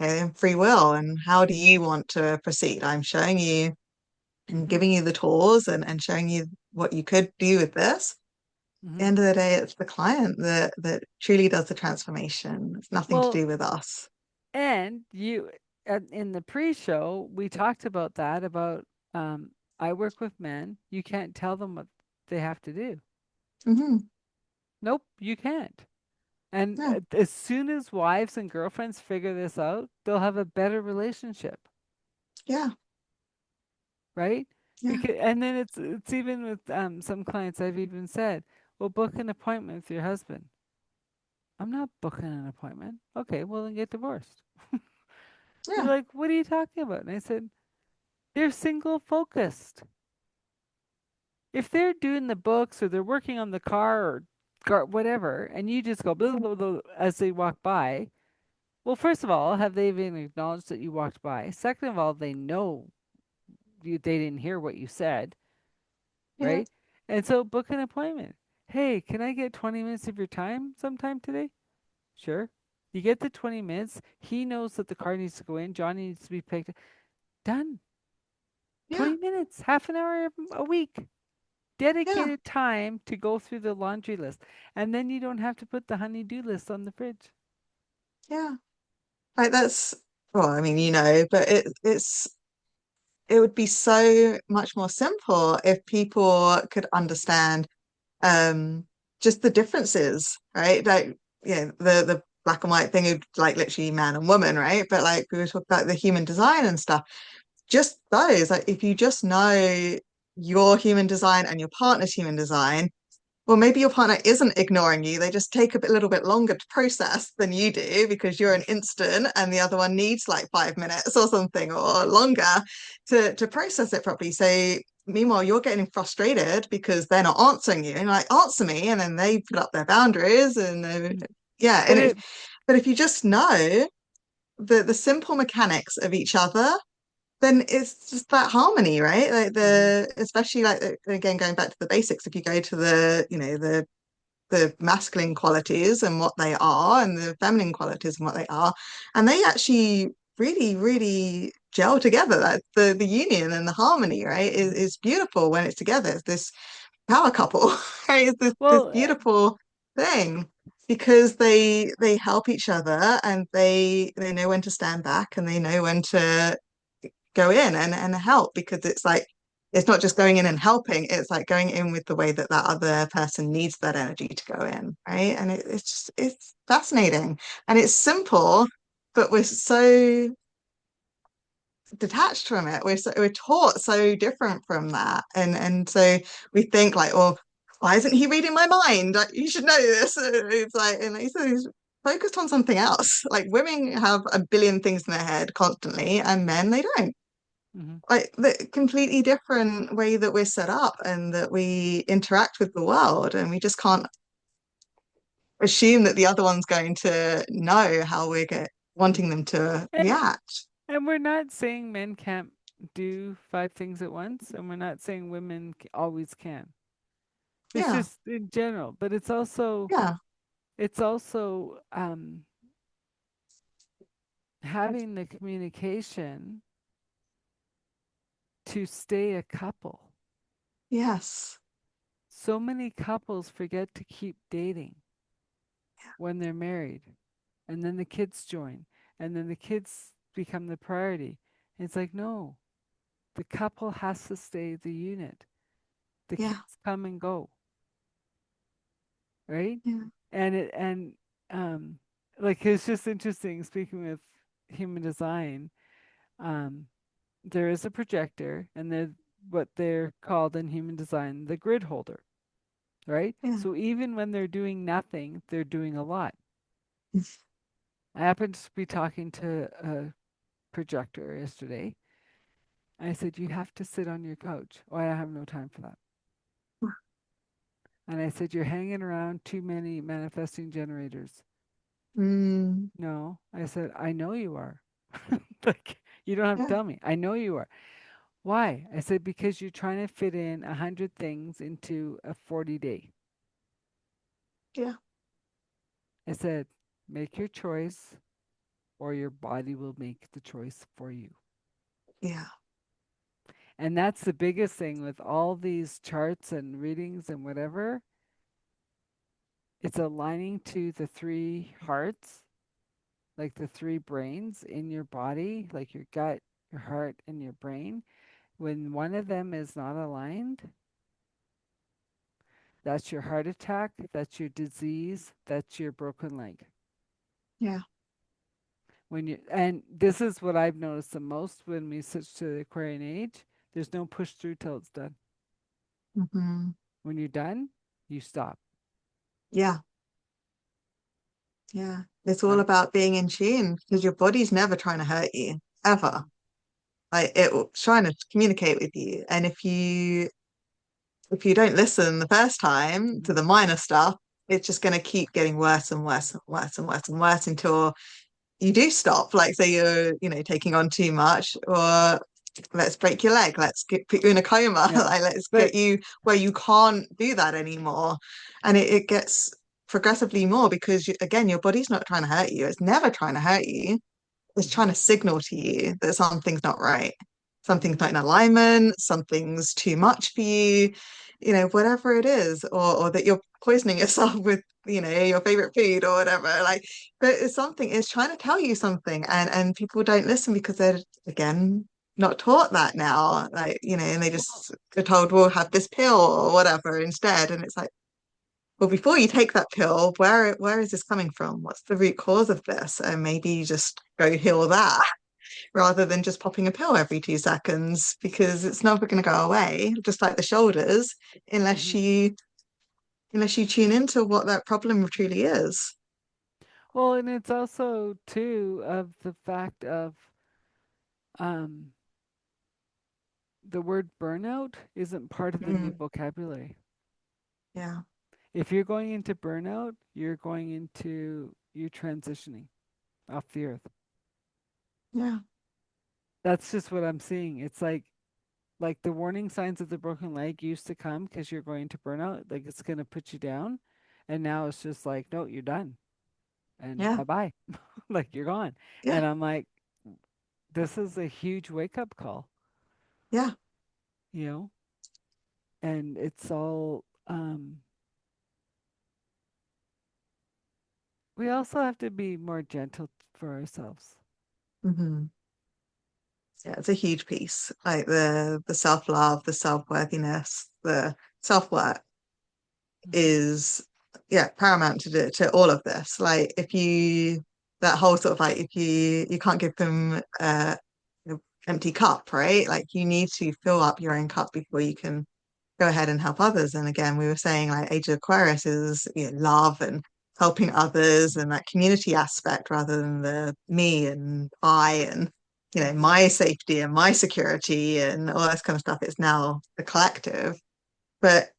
okay, free will, and how do you want to proceed? I'm showing you and Mhm. giving you the tools and showing you what you could do with this. At the Mhm. end of the day, it's the client that truly does the transformation. It's nothing to Well, do with us. and you in the pre-show we talked about that about um, I work with men. You can't tell them what they have to do. Hmm. Nope, you can't. And Yeah, as soon as wives and girlfriends figure this out, they'll have a better relationship, yeah, right? yeah, Because and then it's even with some clients I've even said, well, book an appointment with your husband. I'm not booking an appointment. Okay, well then get divorced. They're yeah, like, what are you talking about? And I said, they're single focused. If they're doing the books or they're working on the car whatever, and you just go blah, blah, blah, as they walk by, well, first of all, have they even acknowledged that you walked by? Second of all, they know they didn't hear what you said, yeah, right? And so book an appointment. Hey, can I get 20 minutes of your time sometime today? Sure. You get the 20 minutes. He knows that the car needs to go in. Johnny needs to be picked. Done. yeah, 20 minutes, half an hour a week. yeah, Dedicated time to go through the laundry list. And then you don't have to put the honey-do list on the fridge. yeah. Like that's, well, I mean, but it would be so much more simple if people could understand um just the differences, right? Like, the black and white thing of like literally man and woman, right? But like we were talking about the human design and stuff, just those, like if you just know your human design and your partner's human design, well, maybe your partner isn't ignoring you. They just take a little bit longer to process than you do because you're an instant and the other one needs like 5 minutes or something or longer to process it properly. So meanwhile, you're getting frustrated because they're not answering you and you're like, answer me. And then they put up their boundaries and Mm. yeah. But And it, but if you just know the simple mechanics of each other, then it's just that harmony, right? Like mhm, especially like again going back to the basics. If you go to the masculine qualities and what they are, and the feminine qualities and what they are, and they actually really, really gel together. That the union and the harmony, right, mhm. is beautiful when it's together. It's this power couple, right? It's this Well, beautiful thing because they help each other and they know when to stand back and they know when to go in and help because it's like it's not just going in and helping, it's like going in with the way that that other person needs that energy to go in, right? And it's fascinating and it's simple, but we're so detached from it. We're taught so different from that, and so we think like, well, why isn't he reading my mind? Like, you should know this. It's like, and he said he's focused on something else. Like women have a billion things in their head constantly, and men they don't. Hmm. Like the completely different way that we're set up and that we interact with the world, and we just can't assume that the other one's going to know how wanting them to And react. and we're not saying men can't do five things at once, and we're not saying women always can. It's Yeah, just in general, but yeah, it's also having the communication to stay a couple. yes, So many couples forget to keep dating when they're married, and then the kids join, and then the kids become the priority. It's like, no, the couple has to stay the unit. The yeah, kids come and go, right? yeah, And um like it's just interesting speaking with human design. Um there is a projector, and they're what they're called in human design the grid holder, right? yeah. So even when they're doing nothing, they're doing a lot. I happened to be talking to a projector yesterday. I said, "You have to sit on your couch." Oh, I have no time for that. And I said, "You're hanging around too many manifesting generators." Mm, No, I said, "I know you are." Like, you don't have to yeah, tell me. I know you are. Why? I said, "Because you're trying to fit in 100 things into a 40-day." yeah, I said, "Make your choice, or your body will make the choice for you." yeah, And that's the biggest thing with all these charts and readings and whatever. It's aligning to the three hearts, like the three brains in your body, like your gut, your heart, and your brain. When one of them is not aligned, that's your heart attack, that's your disease, that's your broken leg. yeah. When you and this is what I've noticed the most when we switch to the Aquarian age, there's no push through till it's done. Hmm. When you're done, you stop. Yeah, yeah. It's all Right. about being in tune because your body's never trying to hurt you, ever. Like it's trying to communicate with you. And if you don't listen the first time to Mm-hmm. the minor stuff, it's just going to keep getting worse and worse and worse and worse and worse until you do stop. Like say you're taking on too much, or let's break your leg, put you in a coma, Yeah. like let's But get you where you can't do that anymore. And it gets progressively more because again, your body's not trying to hurt you. It's never trying to hurt you. It's trying mm-hmm. to signal to you that something's not right. Mm-hmm. Something's not in alignment, something's too much for you, whatever it is, or that you're poisoning yourself with your favorite food or whatever. Like, but it's trying to tell you something, and people don't listen because they're again not taught that now. Like, and they Well, just are told, well, have this pill or whatever instead. And it's like, well, before you take that pill, where is this coming from? What's the root cause of this? And maybe you just go heal that rather than just popping a pill every 2 seconds because it's never going to go away, just like the shoulders, unless mm-hmm. you unless you tune into what that problem truly is. Well, and it's also too of the fact of um, the word burnout isn't part of the new Mm, vocabulary. yeah, If you're going into burnout, you're transitioning off the earth. yeah, That's just what I'm seeing. It's like the warning signs of the broken leg used to come because you're going to burnout, like it's going to put you down, and now it's just like, no, you're done, and yeah, bye bye, like you're gone. yeah, And I'm like, this is a huge wake up call, yeah. you know. And it's all we also have to be more gentle for ourselves. Hmm. Yeah, it's a huge piece. Like the self-love, the self-worthiness, the self-worth Mm-hmm. is yeah, paramount to all of this. Like if you that whole sort of like if you can't give them an empty cup, right? Like you need to fill up your own cup before you can go ahead and help others. And again, we were saying like Age of Aquarius is love and helping others and that community aspect rather than the me and I and Mm-hmm. my safety and my security and all this kind of stuff. It's now the collective. But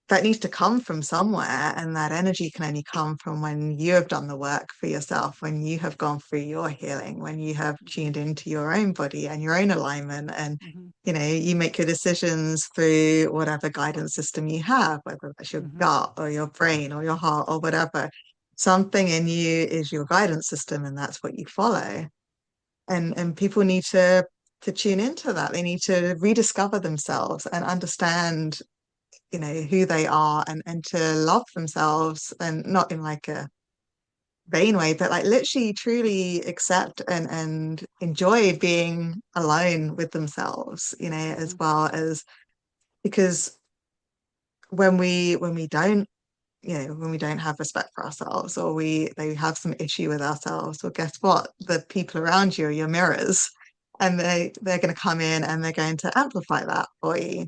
that needs to come from somewhere, and that energy can only come from when you have done the work for yourself, when you have gone through your healing, when you have tuned into your own body and your own alignment, and Mm-hmm. you make your decisions through whatever guidance system you have, whether that's your Mm-hmm. gut or your brain or your heart or whatever. Something in you is your guidance system, and that's what you follow. And people need to tune into that. They need to rediscover themselves and understand who they are, and to love themselves, and not in like a vain way, but like literally truly accept and enjoy being alone with themselves, as Mm-hmm. well as because when we don't when we don't have respect for ourselves, or they have some issue with ourselves, well, guess what, the people around you are your mirrors, and they're going to come in and they're going to amplify that for you.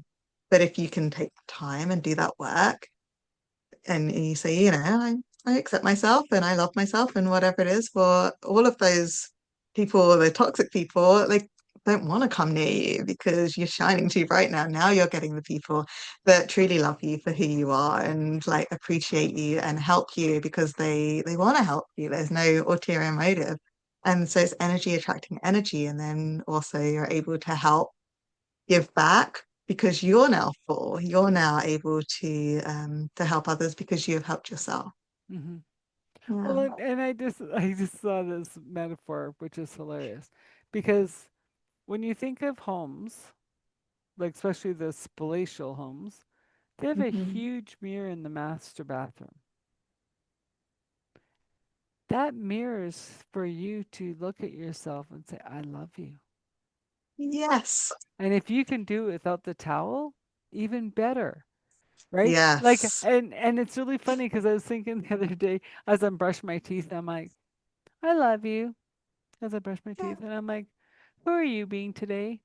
But if you can take time and do that work, and you say, I accept myself and I love myself and whatever it is, for all of those people, the toxic people, like don't want to come near you because you're shining too bright now. Now you're getting the people that truly love you for who you are and like appreciate you and help you because they want to help you. There's no ulterior motive. And so it's energy attracting energy. And then also you're able to help give back because you're now full. You're now able to help others because you have helped yourself. Mm-hmm. Well, Yeah. and I just saw this metaphor, which is hilarious, because when you think of homes, like especially the palatial homes, they have a Mhm. huge mirror in the master bathroom. That mirror is for you to look at yourself and say, I love you. Yes. And if you can do it without the towel, even better, right? Like, Yes. and it's really funny because I was thinking the other day as I'm brushing my teeth, I'm like, I love you as I brush my Yeah. teeth. And I'm like, who are you being today?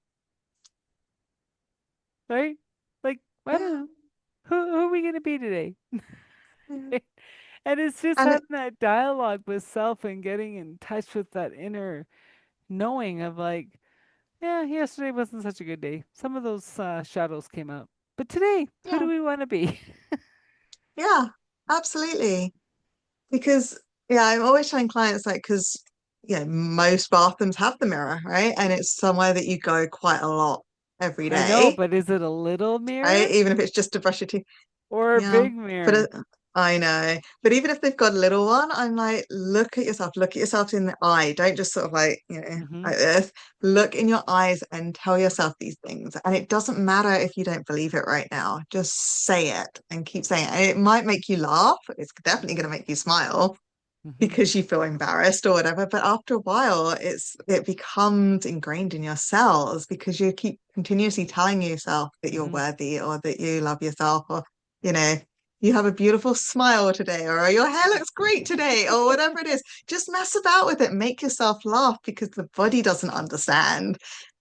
Right? Like, I don't Yeah. know. Who are we going to be today? Yeah. And it's just And having that dialogue with self and getting in touch with that inner knowing of like, yeah, yesterday wasn't such a good day. Some of those shadows came up. But today, who yeah, do we want to be? yeah, absolutely. Because yeah, I'm always telling clients like because most bathrooms have the mirror, right? And it's somewhere that you go quite a lot every I know, day, but is it a little right? mirror Even if it's just to brush your teeth. or a Yeah, big but mirror? I know. But even if they've got a little one, I'm like, look at yourself in the eye. Don't just sort of like, Mm-hmm. like this. Look in your eyes and tell yourself these things. And it doesn't matter if you don't believe it right now. Just say it and keep saying it. And it might make you laugh. It's definitely going to make you smile Mm-hmm. because you feel embarrassed or whatever. But after a while, it becomes ingrained in your cells because you keep continuously telling yourself that you're Mm-hmm. worthy or that you love yourself or, you know, you have a beautiful smile today or your hair looks great today or whatever it is. Just mess about with it. Make yourself laugh because the body doesn't understand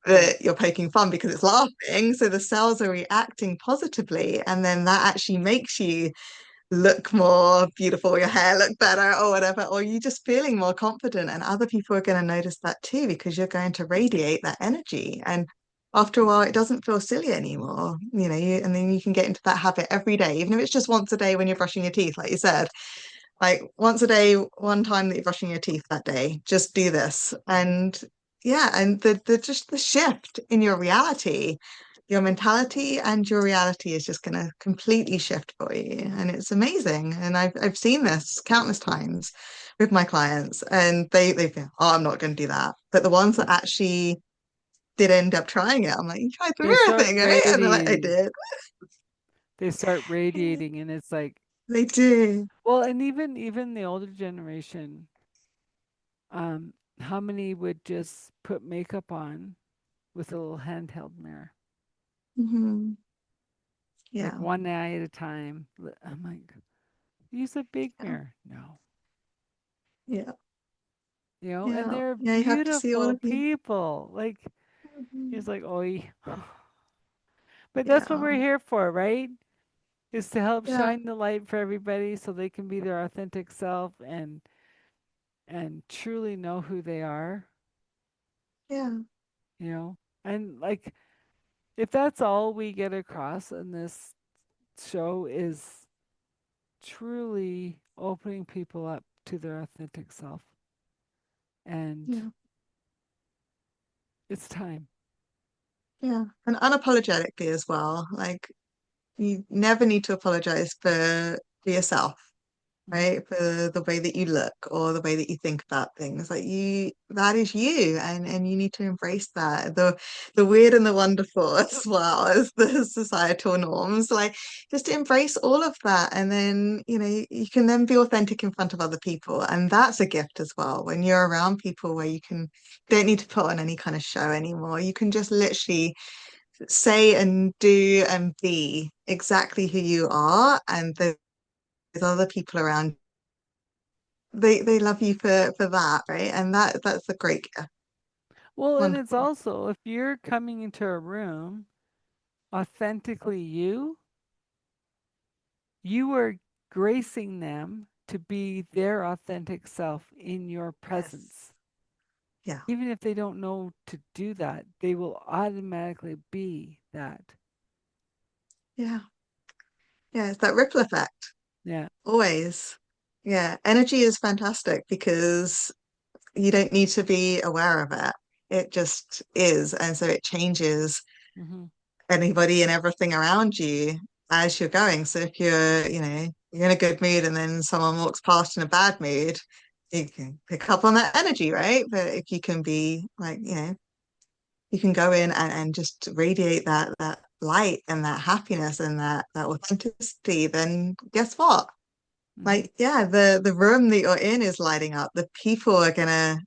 Right. that you're poking fun because it's laughing. So the cells are reacting positively. And then that actually makes you look more beautiful, your hair look better or whatever, or you just feeling more confident. And other people are going to notice that too because you're going to radiate that energy. And after a while, it doesn't feel silly anymore, and then you can get into that habit every day, even if it's just once a day when you're brushing your teeth, like you said, like once a day, one time that you're brushing your teeth that day, just do this. Mm-hmm. And yeah, and the just the shift in your reality, your mentality and your reality is just going to completely shift for you. And it's amazing. And I've seen this countless times with my clients and they feel, oh, I'm not going to do that. But the ones that actually did end up trying it, I'm like, you tried the They mirror start thing, right? And they're like, I radiating. did. They start radiating, and it's like, They do. well, and even the older generation, how many would just put makeup on with a little handheld mirror, Hmm. like Yeah. one eye at a time. I'm like, use a big Yeah. mirror. No, Yeah. and Yeah. they're Yeah. You have to see all beautiful of you. people. Like, he's Mhm. like, oi. But that's what Yeah. we're here for, right? Is to help Yeah. shine the light for everybody so they can be their authentic self and truly know who they are, Yeah. you know? And like if that's all we get across in this show is truly opening people up to their authentic self. And Yeah. it's time. Yeah. And unapologetically as well. Like you never need to apologize for yourself, Hmm. right? For the way that you look or the way that you think about things. Like that is you, and you need to embrace that. The weird and the wonderful as well as the societal norms. Like just embrace all of that, and then you can then be authentic in front of other people, and that's a gift as well. When you're around people where don't need to put on any kind of show anymore. You can just literally say and do and be exactly who you are, and there's other people around they love you for that, right? And that's a great gift. Well, and it's Wonderful. also if you're coming into a room authentically you, you are gracing them to be their authentic self in your Yes. presence. Yeah. Even if they don't know to do that, they will automatically be that. Yeah. Yeah. It's that ripple effect. Yeah. Always. Yeah. Energy is fantastic because you don't need to be aware of it. It just is. And so it changes Hmm. anybody and everything around you as you're going. So if you're in a good mood and then someone walks past in a bad mood, you can pick up on that energy, right? But if you can be like, you can go in and just radiate that light and that happiness and that authenticity, then guess what? Hmm. Like, yeah, the room that you're in is lighting up. The people are gonna,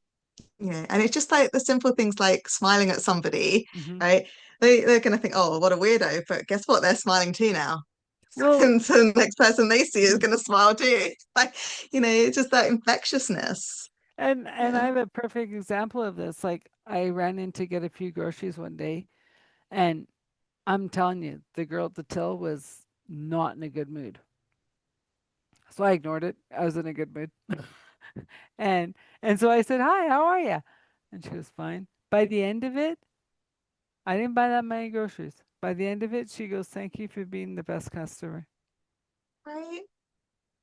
and it's just like the simple things like smiling at somebody, Hmm. right? They're gonna think, oh, what a weirdo, but guess what? They're smiling too now. Well, And so the next person they see is gonna smile too. Like, it's just that infectiousness. and I Yeah. have a perfect example of this. Like I ran in to get a few groceries one day, and I'm telling you, the girl at the till was not in a good mood. So I ignored it. I was in a good mood. and and so I said, "Hi, how are you?" And she was fine. By the end of it, I didn't buy that many groceries. By the end of it, she goes, "Thank you for being the best customer." Right?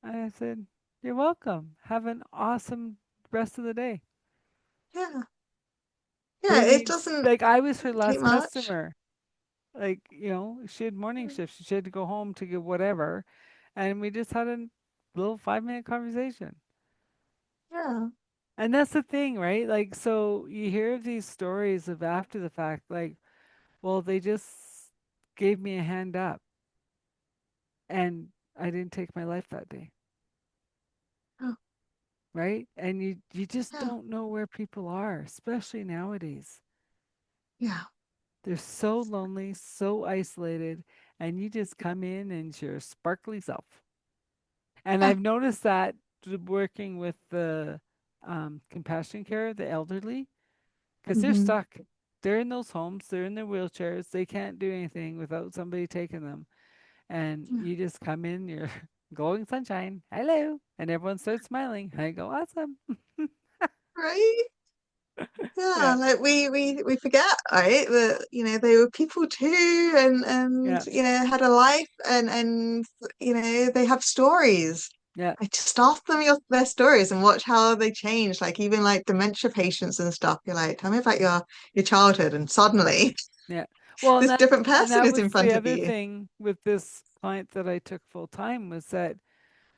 And I said, "You're welcome. Have an awesome rest of the day." Yeah. But Yeah, I it mean, doesn't like I was her take last much. customer. Like, she had morning shifts. She had to go home to get whatever. And we just had a little 5-minute conversation. Yeah. And that's the thing, right? Like, so you hear of these stories of after the fact, like, well, they just gave me a hand up and I didn't take my life that day, Oh, right? And you just yeah. don't know where people are, especially nowadays. Yeah. They're so lonely, so isolated, and you just come in and your sparkly self. And Yeah. I've noticed that working with the compassion care, the elderly, because they're Hmm. stuck. They're in those homes, they're in their wheelchairs, they can't do anything without somebody taking them. And Yeah. you just come in, you're glowing sunshine, hello, and everyone starts smiling. I go, awesome. Right? Yeah, Yeah, like we forget, right? That they were people too, and yeah, had a life, and they have stories. yeah, I just ask them their stories and watch how they change. Like even like dementia patients and stuff. You're like, tell me about your childhood, and suddenly yeah. Well, this different and person that is in was the front of other you. thing with this client that I took full time was that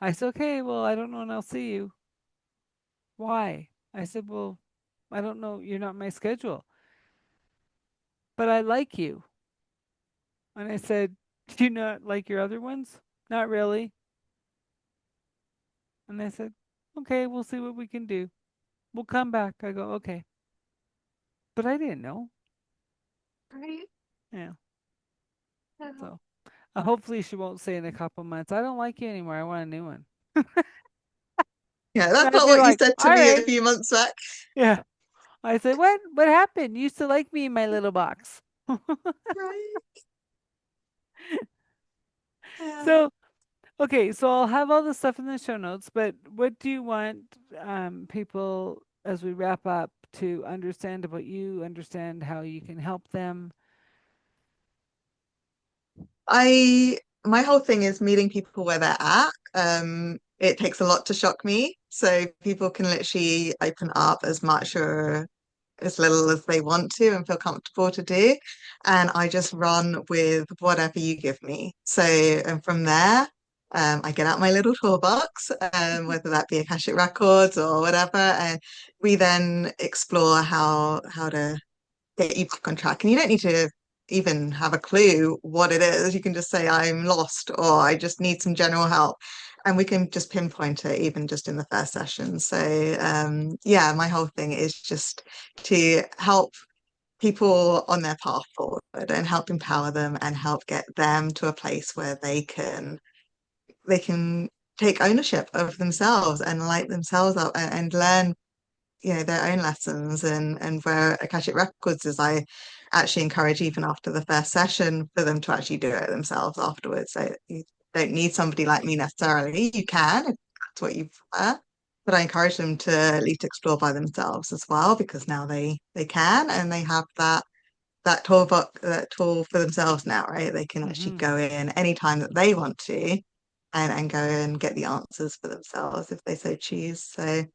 I said, okay, well, I don't know when I'll see you. Why? I said, well, I don't know. You're not my schedule, but I like you. And I said, do you not like your other ones? Not really. And I said, okay, we'll see what we can do. We'll come back. I go, okay. But I didn't know. Right. Yeah. Yeah. So hopefully she won't say in a couple months, I don't like you anymore. I want a new one. Yeah, And that's I'd not be what you like, said to all me a right. few months back. Yeah. I said, what happened? You used to like me in my little box. Right. Yeah. So okay, so I'll have all the stuff in the show notes, but what do you want people as we wrap up to understand about you, understand how you can help them? I my whole thing is meeting people where they're at. It takes a lot to shock me, so people can literally open up as much or as little as they want to and feel comfortable to do. And I just run with whatever you give me. So, and from there, I get out my little toolbox, whether that be Akashic Records or whatever, and we then explore how to get you back on track. And you don't need to even have a clue what it is. You can just say, I'm lost or I just need some general help. And we can just pinpoint it even just in the first session. So, yeah, my whole thing is just to help people on their path forward and help empower them and help get them to a place where they can take ownership of themselves and light themselves up and learn their own lessons and where Akashic Records is I actually encourage even after the first session for them to actually do it themselves afterwards. So you don't need somebody like me necessarily. You can if that's what you prefer. But I encourage them to at least explore by themselves as well because now they can and they have that tool for themselves now, right? They can actually Hmm. go in anytime that they want to and go and get the answers for themselves if they so choose. So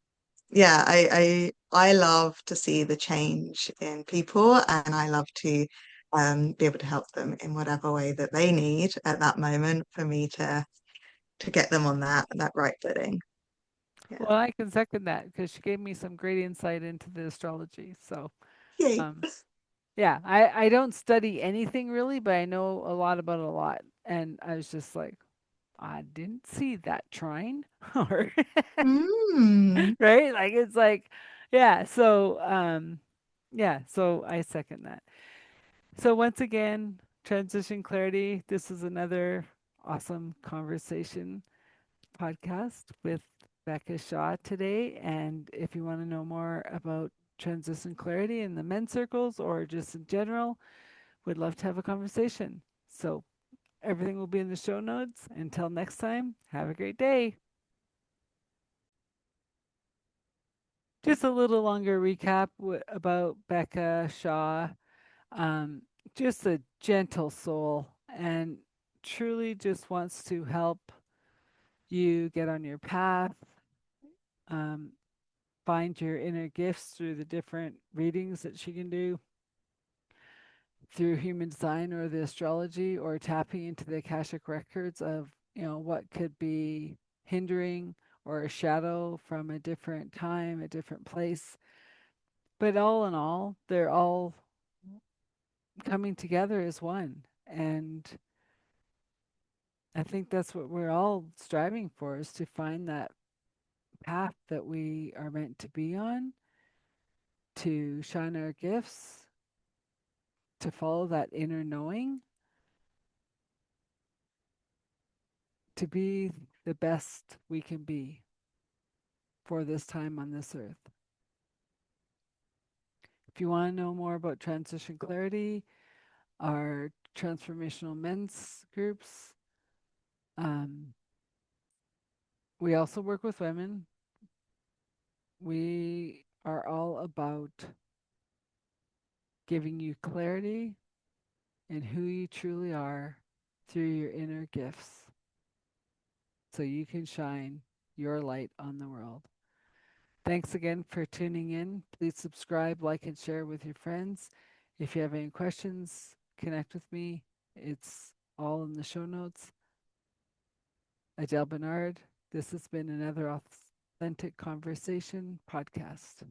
yeah, I love to see the change in people, and I love to be able to help them in whatever way that they need at that moment for me to get them on that right footing. Yeah. Well, I can second that because she gave me some great insight into the astrology. So, Yay. um, yeah, I don't study anything really, but I know a lot about a lot. And I was just like, I didn't see that trine or Mm. right? Like it's like, yeah, so yeah, so I second that. So once again, transition clarity, this is another awesome conversation podcast with Becca Shaw today. And if you want to know more about transition clarity in the men's circles or just in general, we'd love to have a conversation. So everything will be in the show notes. Until next time, have a great day. Just a little longer recap about Becca Shaw. Um, just a gentle soul and truly just wants to help you get on your path, um, find your inner gifts through the different readings that she can do through human design or the astrology or tapping into the Akashic records of, what could be hindering or a shadow from a different time, a different place. But all in all, they're all coming together as one. And I think that's what we're all striving for is to find that path that we are meant to be on, to shine our gifts, to follow that inner knowing, to be the best we can be for this time on this earth. If you want to know more about transition clarity, our transformational men's groups, um, we also work with women. We are all about giving you clarity in who you truly are through your inner gifts so you can shine your light on the world. Thanks again for tuning in. Please subscribe, like, and share with your friends. If you have any questions, connect with me. It's all in the show notes. Adele Bernard, this has been another Authentic Conversation podcast.